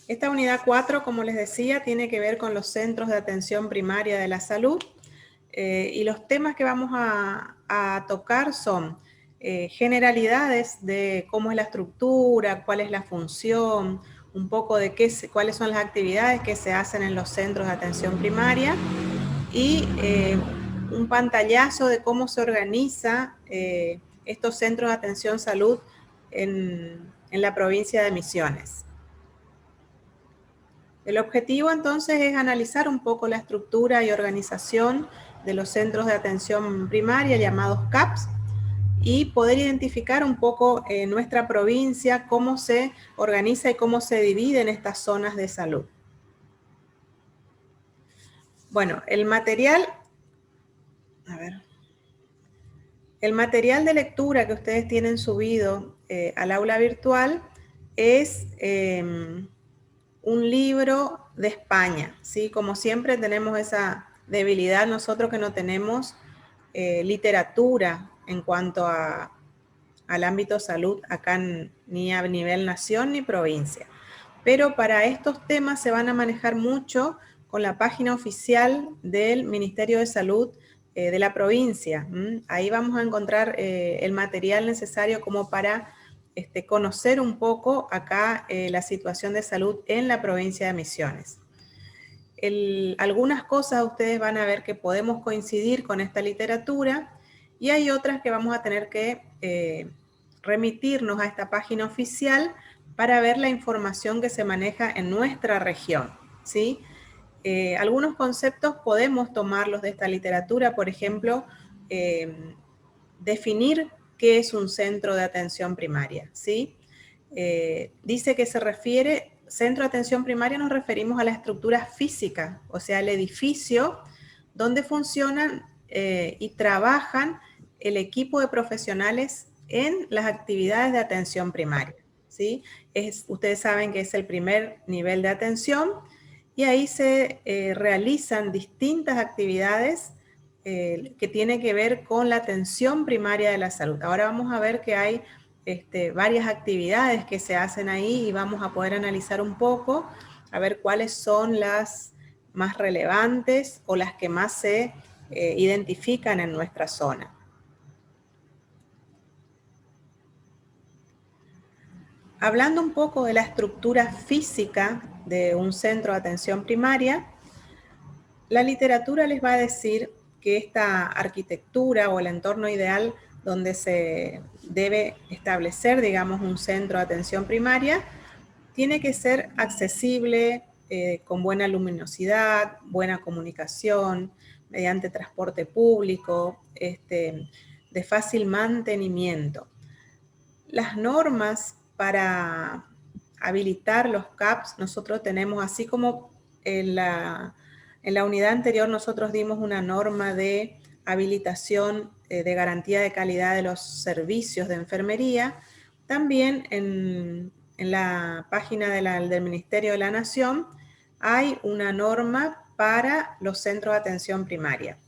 Esta unidad 4, como les decía, tiene que ver con los centros de atención primaria de la salud. Y los temas que vamos a tocar son generalidades de cómo es la estructura, cuál es la función, un poco de cuáles son las actividades que se hacen en los centros de atención primaria y un pantallazo de cómo se organiza estos centros de atención salud en la provincia de Misiones. El objetivo entonces es analizar un poco la estructura y organización de los centros de atención primaria llamados CAPS y poder identificar un poco en nuestra provincia cómo se organiza y cómo se dividen estas zonas de salud. Bueno, el material de lectura que ustedes tienen subido al aula virtual es un libro de España, ¿sí? Como siempre tenemos esa debilidad nosotros que no tenemos literatura en cuanto al ámbito salud acá ni a nivel nación ni provincia. Pero para estos temas se van a manejar mucho con la página oficial del Ministerio de Salud de la provincia. Ahí vamos a encontrar el material necesario como para conocer un poco acá la situación de salud en la provincia de Misiones. Algunas cosas ustedes van a ver que podemos coincidir con esta literatura y hay otras que vamos a tener que remitirnos a esta página oficial para ver la información que se maneja en nuestra región, ¿sí? Algunos conceptos podemos tomarlos de esta literatura, por ejemplo, definir qué es un centro de atención primaria, ¿sí? Dice que se refiere, centro de atención primaria nos referimos a la estructura física, o sea, el edificio donde funcionan y trabajan el equipo de profesionales en las actividades de atención primaria, ¿sí? Ustedes saben que es el primer nivel de atención y ahí se realizan distintas actividades que tiene que ver con la atención primaria de la salud. Ahora vamos a ver que hay varias actividades que se hacen ahí y vamos a poder analizar un poco, a ver cuáles son las más relevantes o las que más se identifican en nuestra zona. Hablando un poco de la estructura física de un centro de atención primaria, la literatura les va a decir que esta arquitectura o el entorno ideal donde se debe establecer, digamos, un centro de atención primaria, tiene que ser accesible, con buena luminosidad, buena comunicación, mediante transporte público, de fácil mantenimiento. Las normas para habilitar los CAPS, nosotros tenemos, así como en la unidad anterior nosotros dimos una norma de habilitación de garantía de calidad de los servicios de enfermería, también en la página del Ministerio de la Nación hay una norma para los centros de atención primaria.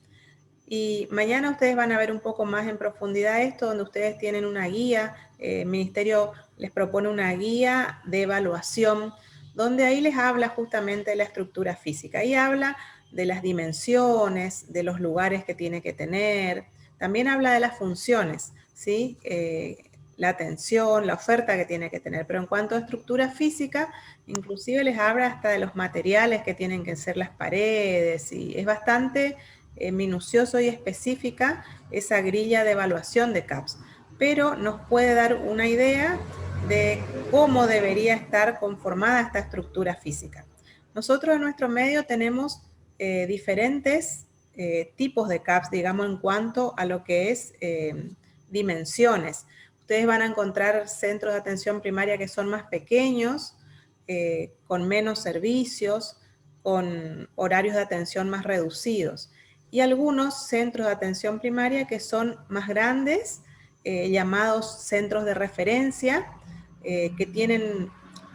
Y mañana ustedes van a ver un poco más en profundidad esto, donde ustedes tienen una guía, el Ministerio les propone una guía de evaluación, donde ahí les habla justamente de la estructura física. Ahí habla de las dimensiones, de los lugares que tiene que tener, también habla de las funciones, ¿sí? La atención, la oferta que tiene que tener. Pero en cuanto a estructura física, inclusive les habla hasta de los materiales que tienen que ser las paredes, y es bastante minucioso y específica esa grilla de evaluación de CAPS, pero nos puede dar una idea de cómo debería estar conformada esta estructura física. Nosotros en nuestro medio tenemos diferentes tipos de CAPS, digamos, en cuanto a lo que es dimensiones. Ustedes van a encontrar centros de atención primaria que son más pequeños, con menos servicios, con horarios de atención más reducidos. Y algunos centros de atención primaria que son más grandes, llamados centros de referencia, que tienen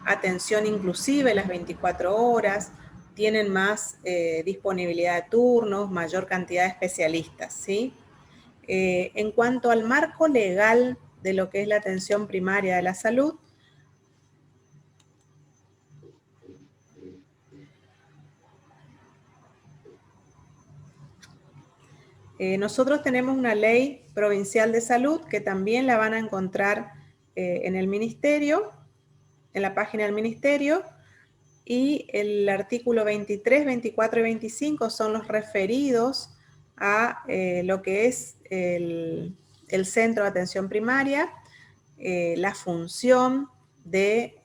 atención inclusive las 24 horas, tienen más disponibilidad de turnos, mayor cantidad de especialistas, ¿sí? En cuanto al marco legal de lo que es la atención primaria de la salud, Nosotros tenemos una ley provincial de salud que también la van a encontrar en el ministerio, en la página del ministerio, y el artículo 23, 24 y 25 son los referidos a lo que es el centro de atención primaria, la función de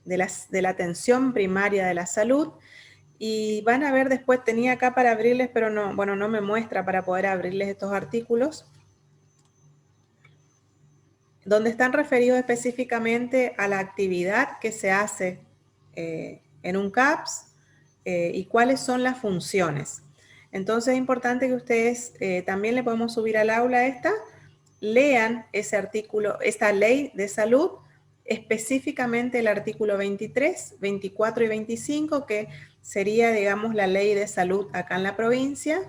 la atención primaria de la salud. Y van a ver después, tenía acá para abrirles, pero no, bueno, no me muestra para poder abrirles estos artículos, donde están referidos específicamente a la actividad que se hace en un CAPS y cuáles son las funciones. Entonces es importante que ustedes, también le podemos subir al aula esta, lean ese artículo, esta ley de salud, específicamente el artículo 23, 24 y 25, que sería, digamos, la ley de salud acá en la provincia,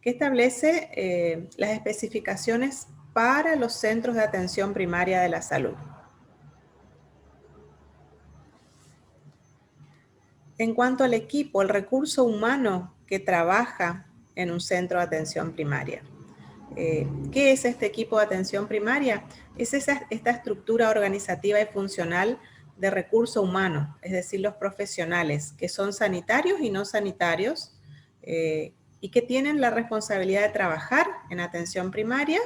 que establece las especificaciones para los centros de atención primaria de la salud. En cuanto al equipo, el recurso humano que trabaja en un centro de atención primaria. ¿Qué es este equipo de atención primaria? Es esta estructura organizativa y funcional de recurso humano, es decir, los profesionales que son sanitarios y no sanitarios y que tienen la responsabilidad de trabajar en atención primaria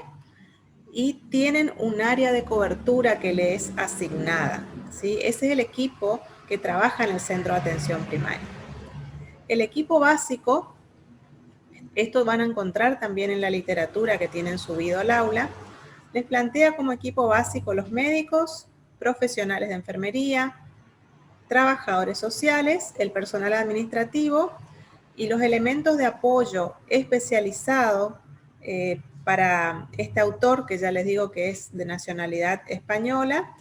y tienen un área de cobertura que le es asignada, ¿sí? Ese es el equipo que trabaja en el centro de atención primaria. El equipo básico, esto van a encontrar también en la literatura que tienen subido al aula, les plantea como equipo básico los médicos, profesionales de enfermería, trabajadores sociales, el personal administrativo y los elementos de apoyo especializado para este autor, que ya les digo que es de nacionalidad española.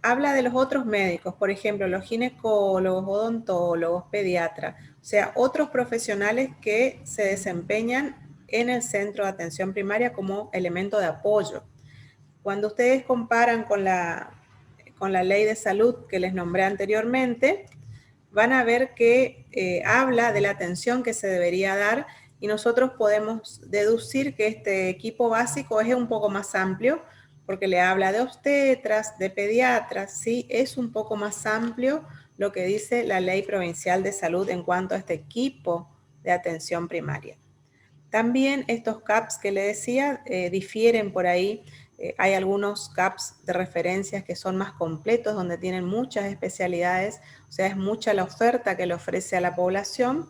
Habla de los otros médicos, por ejemplo, los ginecólogos, odontólogos, pediatras, o sea, otros profesionales que se desempeñan en el centro de atención primaria como elemento de apoyo. Cuando ustedes comparan con la ley de salud que les nombré anteriormente, van a ver que habla de la atención que se debería dar y nosotros podemos deducir que este equipo básico es un poco más amplio porque le habla de obstetras, de pediatras, ¿sí? Es un poco más amplio lo que dice la Ley Provincial de Salud en cuanto a este equipo de atención primaria. También estos CAPS que le decía difieren por ahí. Hay algunos CAPS de referencias que son más completos, donde tienen muchas especialidades, o sea, es mucha la oferta que le ofrece a la población,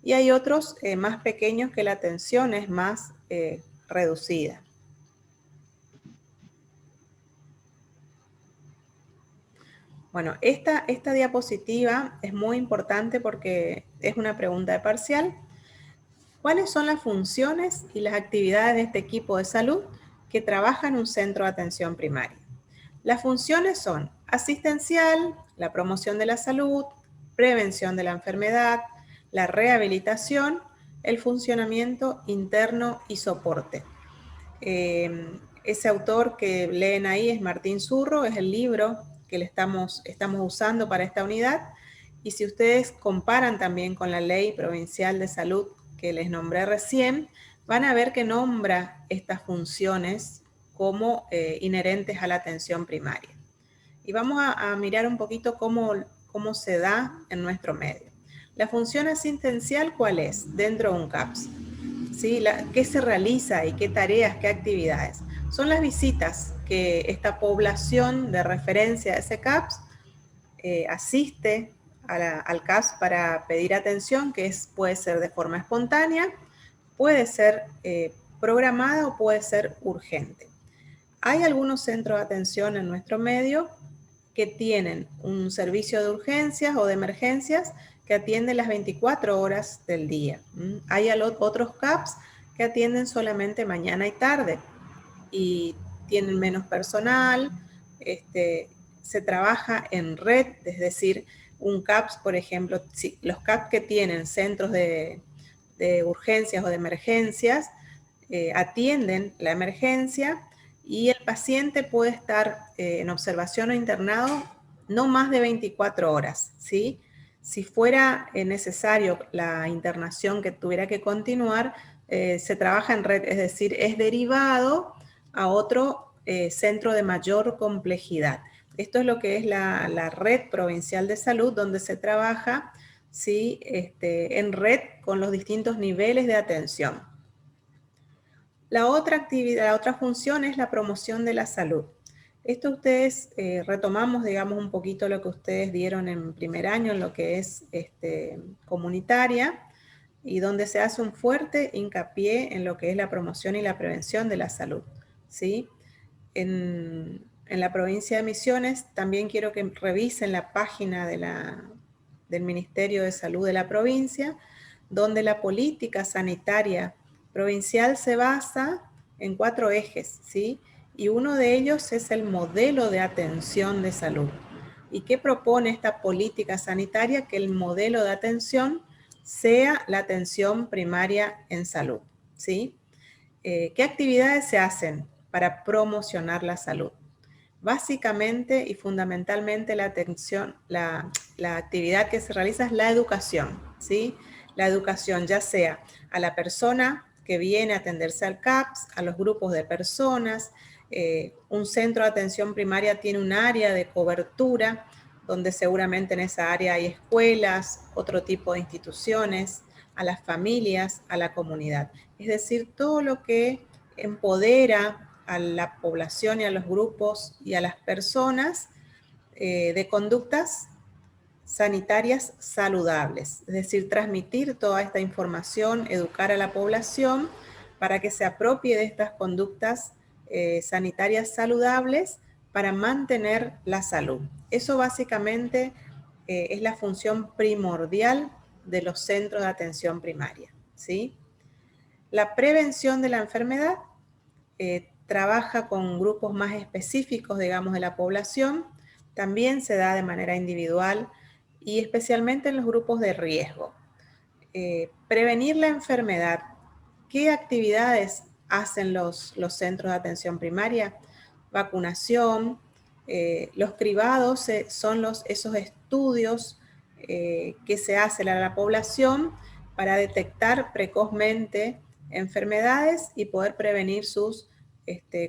y hay otros más pequeños que la atención es más reducida. Bueno, esta diapositiva es muy importante porque es una pregunta de parcial. ¿Cuáles son las funciones y las actividades de este equipo de salud que trabaja en un centro de atención primaria? Las funciones son asistencial, la promoción de la salud, prevención de la enfermedad, la rehabilitación, el funcionamiento interno y soporte. Ese autor que leen ahí es Martín Zurro, es el libro que le estamos usando para esta unidad. Y si ustedes comparan también con la Ley Provincial de Salud que les nombré recién, van a ver que nombra estas funciones como inherentes a la atención primaria. Y vamos a mirar un poquito cómo se da en nuestro medio. La función asistencial, ¿cuál es? Dentro de un CAPS. ¿Sí? ¿Qué se realiza y qué tareas, qué actividades? Son las visitas que esta población de referencia de ese CAPS asiste al CAPS para pedir atención, que puede ser de forma espontánea, puede ser programada o puede ser urgente. Hay algunos centros de atención en nuestro medio que tienen un servicio de urgencias o de emergencias que atienden las 24 horas del día. Hay otros CAPS que atienden solamente mañana y tarde y tienen menos personal, se trabaja en red, es decir, un CAPS, por ejemplo, los CAPS que tienen centros de urgencias o de emergencias atienden la emergencia y el paciente puede estar en observación o internado no más de 24 horas, ¿sí? Si fuera necesario la internación que tuviera que continuar, se trabaja en red, es decir, es derivado a otro centro de mayor complejidad. Esto es lo que es la red provincial de salud, donde se trabaja, ¿sí? En red con los distintos niveles de atención. La otra actividad, la otra función es la promoción de la salud. Esto ustedes retomamos, digamos, un poquito lo que ustedes dieron en primer año en lo que es comunitaria, y donde se hace un fuerte hincapié en lo que es la promoción y la prevención de la salud, ¿sí? En la provincia de Misiones también quiero que revisen la página del Ministerio de Salud de la provincia, donde la política sanitaria provincial se basa en 4 ejes, ¿sí? Y uno de ellos es el modelo de atención de salud. ¿Y qué propone esta política sanitaria? Que el modelo de atención sea la atención primaria en salud, ¿sí? ¿Qué actividades se hacen para promocionar la salud? Básicamente y fundamentalmente la actividad que se realiza es la educación, ¿sí? La educación ya sea a la persona que viene a atenderse al CAPS, a los grupos de personas. Un centro de atención primaria tiene un área de cobertura, donde seguramente en esa área hay escuelas, otro tipo de instituciones, a las familias, a la comunidad. Es decir, todo lo que empodera a la población y a los grupos y a las personas de conductas sanitarias saludables. Es decir, transmitir toda esta información, educar a la población para que se apropie de estas conductas sanitarias saludables para mantener la salud. Eso básicamente es la función primordial de los centros de atención primaria, ¿sí? La prevención de la enfermedad trabaja con grupos más específicos, digamos, de la población. También se da de manera individual y especialmente en los grupos de riesgo. Prevenir la enfermedad. ¿Qué actividades hacen los centros de atención primaria? Vacunación. Los cribados son esos estudios que se hacen a la población para detectar precozmente enfermedades y poder prevenir sus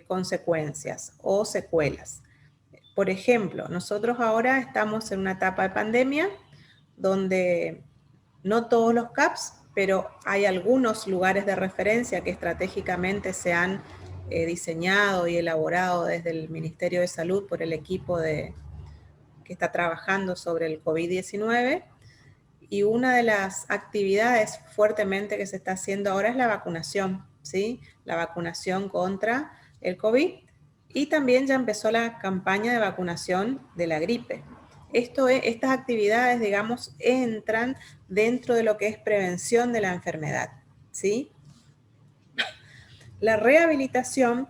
consecuencias o secuelas. Por ejemplo, nosotros ahora estamos en una etapa de pandemia donde no todos los CAPS, pero hay algunos lugares de referencia que estratégicamente se han diseñado y elaborado desde el Ministerio de Salud por el equipo que está trabajando sobre el COVID-19. Y una de las actividades fuertemente que se está haciendo ahora es la vacunación, ¿sí? La vacunación contra el COVID, y también ya empezó la campaña de vacunación de la gripe. Estas actividades, digamos, entran dentro de lo que es prevención de la enfermedad, ¿sí? La rehabilitación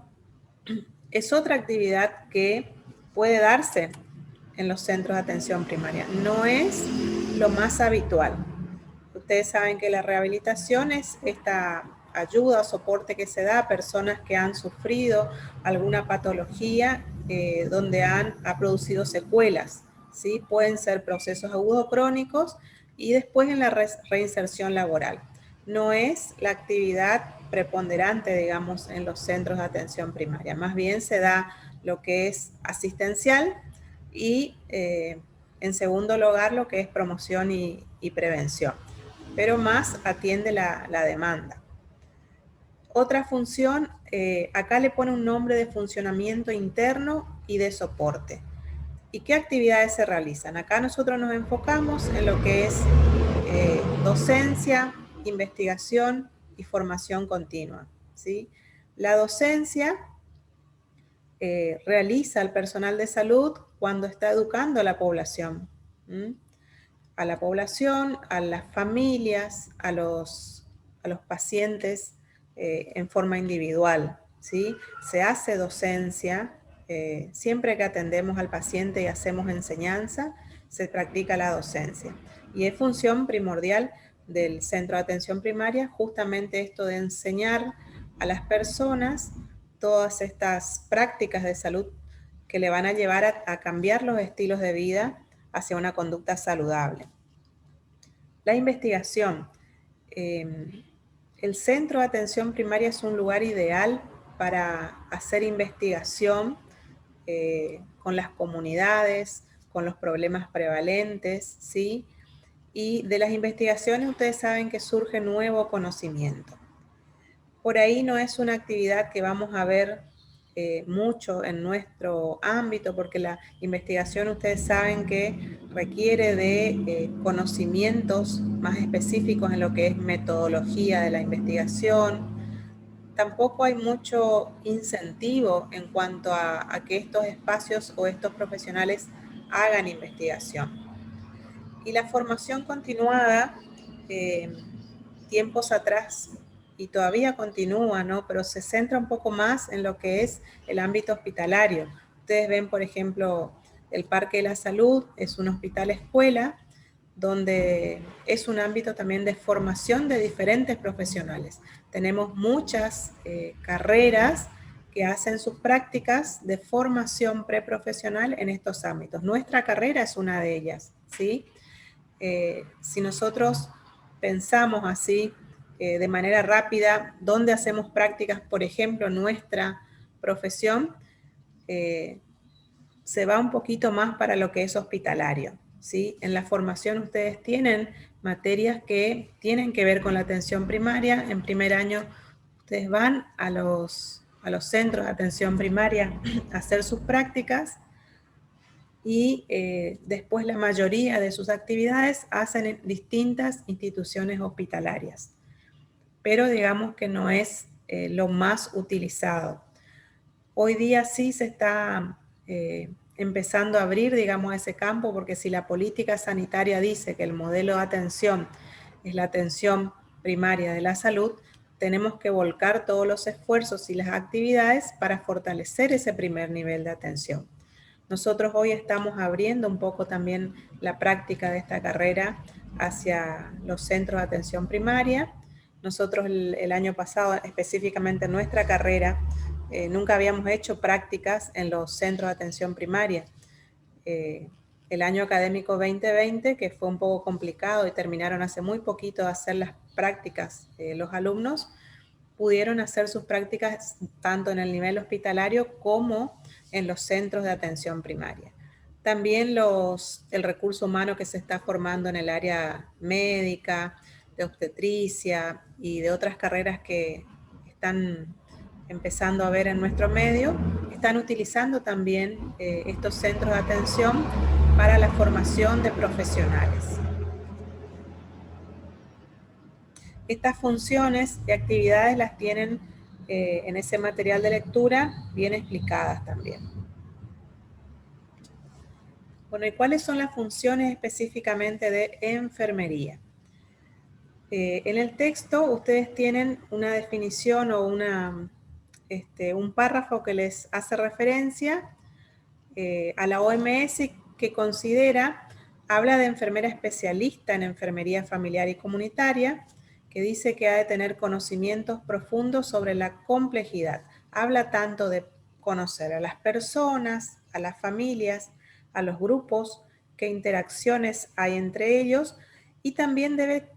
es otra actividad que puede darse en los centros de atención primaria. No es lo más habitual. Ustedes saben que la rehabilitación es esta ayuda o soporte que se da a personas que han sufrido alguna patología donde ha producido secuelas, ¿sí? Pueden ser procesos agudos crónicos y después en la reinserción laboral. No es la actividad preponderante, digamos, en los centros de atención primaria. Más bien se da lo que es asistencial y en segundo lugar lo que es promoción y prevención, pero más atiende la demanda. Otra función, acá le pone un nombre de funcionamiento interno y de soporte. ¿Y qué actividades se realizan? Acá nosotros nos enfocamos en lo que es docencia, investigación y formación continua, ¿sí? La docencia realiza el personal de salud cuando está educando a la población. A la población, a las familias, a los pacientes en forma individual, ¿sí? Se hace docencia, siempre que atendemos al paciente y hacemos enseñanza, se practica la docencia. Y es función primordial del centro de atención primaria justamente esto de enseñar a las personas todas estas prácticas de salud que le van a llevar a cambiar los estilos de vida hacia una conducta saludable. La investigación. El centro de atención primaria es un lugar ideal para hacer investigación con las comunidades, con los problemas prevalentes, ¿sí? Y de las investigaciones ustedes saben que surge nuevo conocimiento. Por ahí no es una actividad que vamos a ver mucho en nuestro ámbito, porque la investigación ustedes saben que requiere de conocimientos más específicos en lo que es metodología de la investigación. Tampoco hay mucho incentivo en cuanto a que estos espacios o estos profesionales hagan investigación. Y la formación continuada, tiempos atrás, y todavía continúa, ¿no? Pero se centra un poco más en lo que es el ámbito hospitalario. Ustedes ven, por ejemplo, el Parque de la Salud, es un hospital escuela, donde es un ámbito también de formación de diferentes profesionales. Tenemos muchas carreras que hacen sus prácticas de formación preprofesional en estos ámbitos. Nuestra carrera es una de ellas, ¿sí? Si nosotros pensamos así de manera rápida, dónde hacemos prácticas, por ejemplo, nuestra profesión, se va un poquito más para lo que es hospitalario, ¿sí? En la formación ustedes tienen materias que tienen que ver con la atención primaria. En primer año ustedes van a los centros de atención primaria a hacer sus prácticas, y después la mayoría de sus actividades hacen en distintas instituciones hospitalarias. Pero digamos que no es lo más utilizado. Hoy día sí se está empezando a abrir, digamos, ese campo, porque si la política sanitaria dice que el modelo de atención es la atención primaria de la salud, tenemos que volcar todos los esfuerzos y las actividades para fortalecer ese primer nivel de atención. Nosotros hoy estamos abriendo un poco también la práctica de esta carrera hacia los centros de atención primaria. Nosotros el año pasado, específicamente en nuestra carrera, nunca habíamos hecho prácticas en los centros de atención primaria. El año académico 2020, que fue un poco complicado y terminaron hace muy poquito de hacer las prácticas, los alumnos pudieron hacer sus prácticas tanto en el nivel hospitalario como en los centros de atención primaria. También el recurso humano que se está formando en el área médica, de obstetricia y de otras carreras que están empezando a ver en nuestro medio, están utilizando también estos centros de atención para la formación de profesionales. Estas funciones y actividades las tienen en ese material de lectura bien explicadas también. Bueno, ¿y cuáles son las funciones específicamente de enfermería? En el texto ustedes tienen una definición o un párrafo que les hace referencia a la OMS, que habla de enfermera especialista en enfermería familiar y comunitaria, que dice que ha de tener conocimientos profundos sobre la complejidad. Habla tanto de conocer a las personas, a las familias, a los grupos, qué interacciones hay entre ellos, y también debe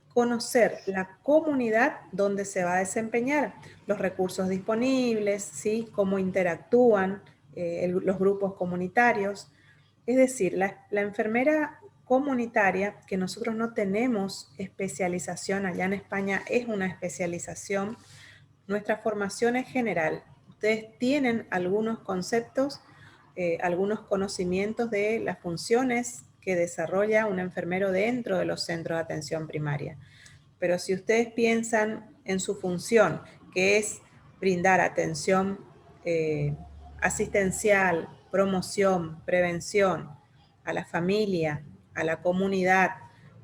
conocer la comunidad donde se va a desempeñar, los recursos disponibles, ¿sí? Cómo interactúan los grupos comunitarios. Es decir, la enfermera comunitaria, que nosotros no tenemos especialización, allá en España es una especialización, nuestra formación es general. Ustedes tienen algunos conceptos, algunos conocimientos de las funciones que desarrolla un enfermero dentro de los centros de atención primaria. Pero si ustedes piensan en su función, que es brindar atención asistencial, promoción, prevención a la familia, a la comunidad,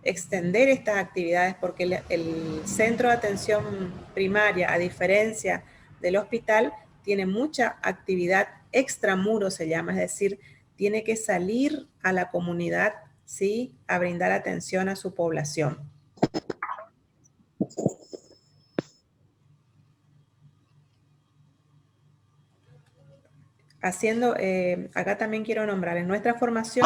extender estas actividades, porque el centro de atención primaria, a diferencia del hospital, tiene mucha actividad extramuros, se llama, es decir, tiene que salir a la comunidad, ¿sí?, a brindar atención a su población. Acá también quiero nombrar, en nuestra formación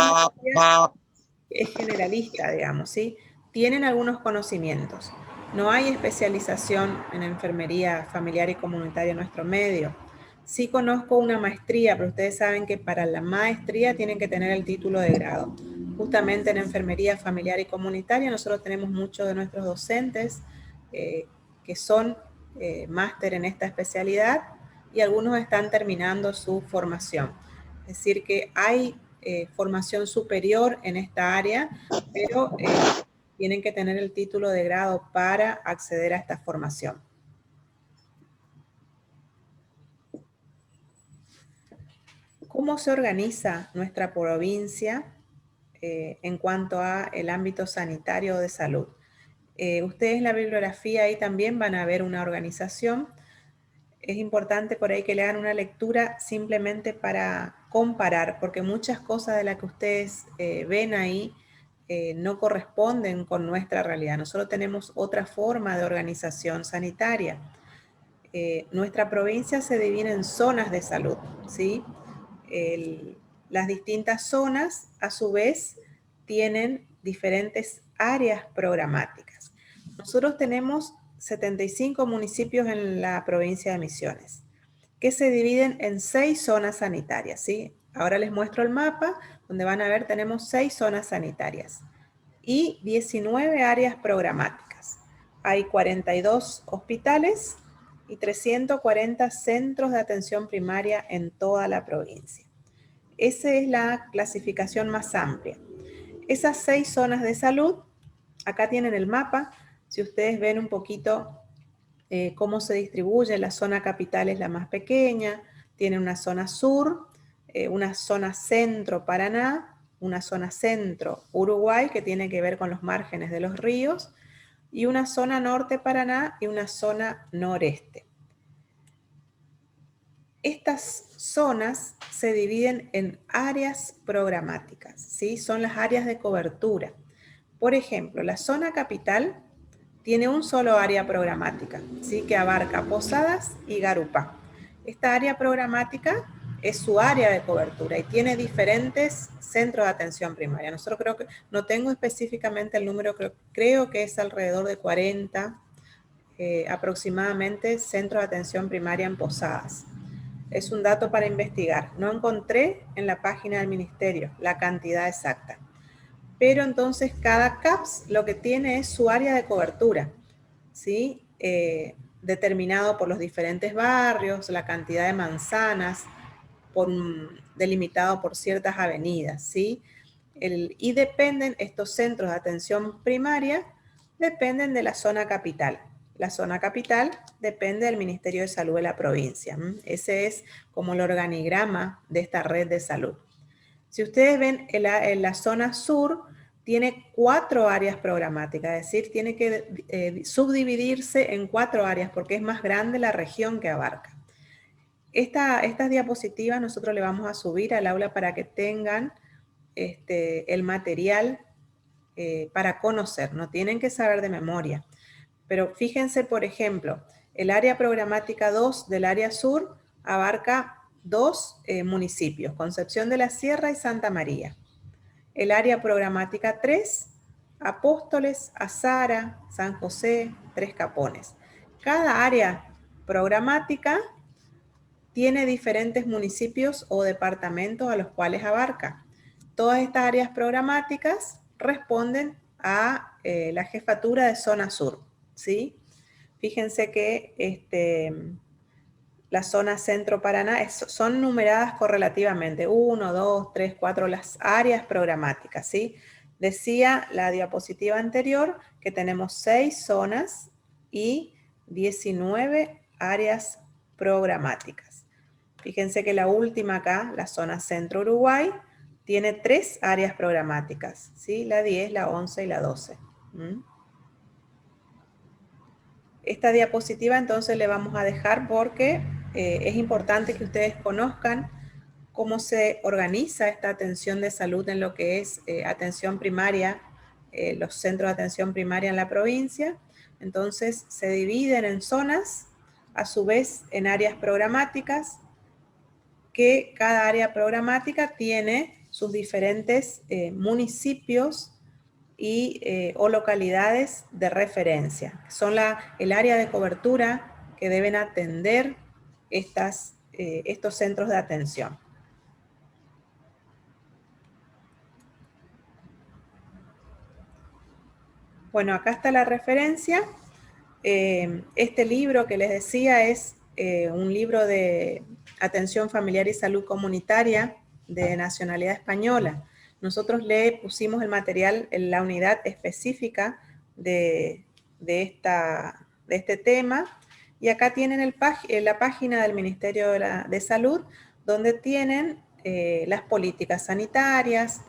es generalista, digamos, ¿sí? Tienen algunos conocimientos, No hay especialización en enfermería familiar y comunitaria en nuestro medio. Sí conozco una maestría, pero ustedes saben que para la maestría tienen que tener el título de grado. Justamente en enfermería familiar y comunitaria nosotros tenemos muchos de nuestros docentes que son máster en esta especialidad y algunos están terminando su formación. Es decir, que hay formación superior en esta área, pero tienen que tener el título de grado para acceder a esta formación. ¿Cómo se organiza nuestra provincia en cuanto a el ámbito sanitario de salud? Ustedes en la bibliografía ahí también van a ver una organización. Es importante por ahí que le hagan una lectura simplemente para comparar, porque muchas cosas de las que ustedes ven ahí no corresponden con nuestra realidad. Nosotros tenemos otra forma de organización sanitaria. Nuestra provincia se divide en zonas de salud, ¿sí? Las distintas zonas, a su vez, tienen diferentes áreas programáticas. Nosotros tenemos 75 municipios en la provincia de Misiones, que se dividen en 6 zonas sanitarias, ¿sí? Ahora les muestro el mapa, donde van a ver tenemos 6 zonas sanitarias y 19 áreas programáticas. Hay 42 hospitales y 340 centros de atención primaria en toda la provincia. Esa es la clasificación más amplia. Esas 6 zonas de salud, acá tienen el mapa, si ustedes ven un poquito cómo se distribuye, la zona capital es la más pequeña, tiene una zona sur, una zona centro Paraná, una zona centro Uruguay, que tiene que ver con los márgenes de los ríos, y una zona norte Paraná y una zona noreste. Estas zonas se dividen en áreas programáticas, ¿sí? Son las áreas de cobertura. Por ejemplo, la zona capital tiene un solo área programática, ¿sí? Que abarca Posadas y Garupá. Esta área programática es su área de cobertura y tiene diferentes centros de atención primaria. Nosotros creo que, no tengo específicamente el número, creo que es alrededor de 40 aproximadamente centros de atención primaria en Posadas. Es un dato para investigar. No encontré en la página del ministerio la cantidad exacta. Pero entonces cada CAPS lo que tiene es su área de cobertura, ¿sí? Determinado por los diferentes barrios, la cantidad de manzanas, delimitado por ciertas avenidas, ¿sí? Y dependen, estos centros de atención primaria, dependen de la zona capital. La zona capital depende del Ministerio de Salud de la provincia. Ese es como el organigrama de esta red de salud. Si ustedes ven, en la zona sur tiene 4 áreas programáticas, es decir, tiene que subdividirse en 4 áreas porque es más grande la región que abarca. Estas diapositivas nosotros le vamos a subir al aula para que tengan el material para conocer, no tienen que saber de memoria. Pero fíjense, por ejemplo, el área programática 2 del área sur abarca 2 municipios, Concepción de la Sierra y Santa María. El área programática 3, Apóstoles, Azara, San José, Tres Capones. Cada área programática tiene diferentes municipios o departamentos a los cuales abarca. Todas estas áreas programáticas responden a la jefatura de zona sur, ¿sí? Fíjense que la zona centro Paraná son numeradas correlativamente, 1, 2, 3, 4, las áreas programáticas, ¿sí? Decía la diapositiva anterior que tenemos 6 zonas y 19 áreas programáticas. Fíjense que la última acá, la zona centro Uruguay, tiene 3 áreas programáticas, ¿sí? La 10, la 11 y la 12. Esta diapositiva entonces le vamos a dejar porque es importante que ustedes conozcan cómo se organiza esta atención de salud en lo que es atención primaria, los centros de atención primaria en la provincia. Entonces se dividen en zonas, a su vez en áreas programáticas, que cada área programática tiene sus diferentes municipios o localidades de referencia. Son el área de cobertura que deben atender estos centros de atención. Bueno, acá está la referencia. Este libro que les decía es un libro de atención familiar y salud comunitaria de nacionalidad española. Nosotros le pusimos el material en la unidad específica de este tema, y acá tienen la página del Ministerio de Salud, donde tienen las políticas sanitarias,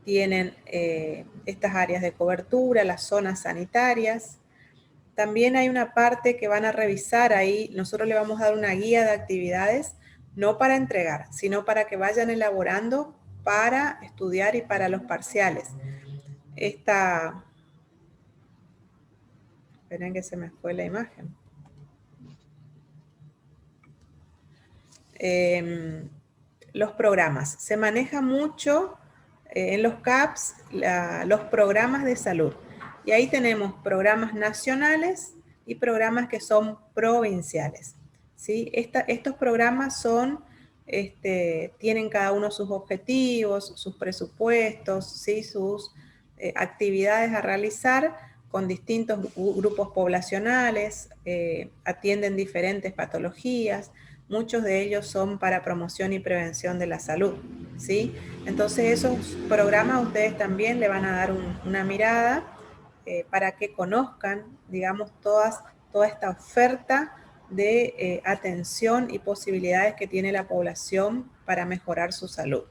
tienen estas áreas de cobertura, las zonas sanitarias. También hay una parte que van a revisar ahí. Nosotros le vamos a dar una guía de actividades, no para entregar, sino para que vayan elaborando para estudiar y para los parciales. Esperen que se me fue la imagen. Los programas. Se maneja mucho en los CAPS los programas de salud. Y ahí tenemos programas nacionales y programas que son provinciales, ¿sí? Estos programas tienen cada uno sus objetivos, sus presupuestos, ¿sí? Sus actividades a realizar con distintos grupos poblacionales, atienden diferentes patologías. Muchos de ellos son para promoción y prevención de la salud, ¿sí? Entonces esos programas ustedes también le van a dar una mirada para que conozcan, digamos, toda esta oferta de atención y posibilidades que tiene la población para mejorar su salud.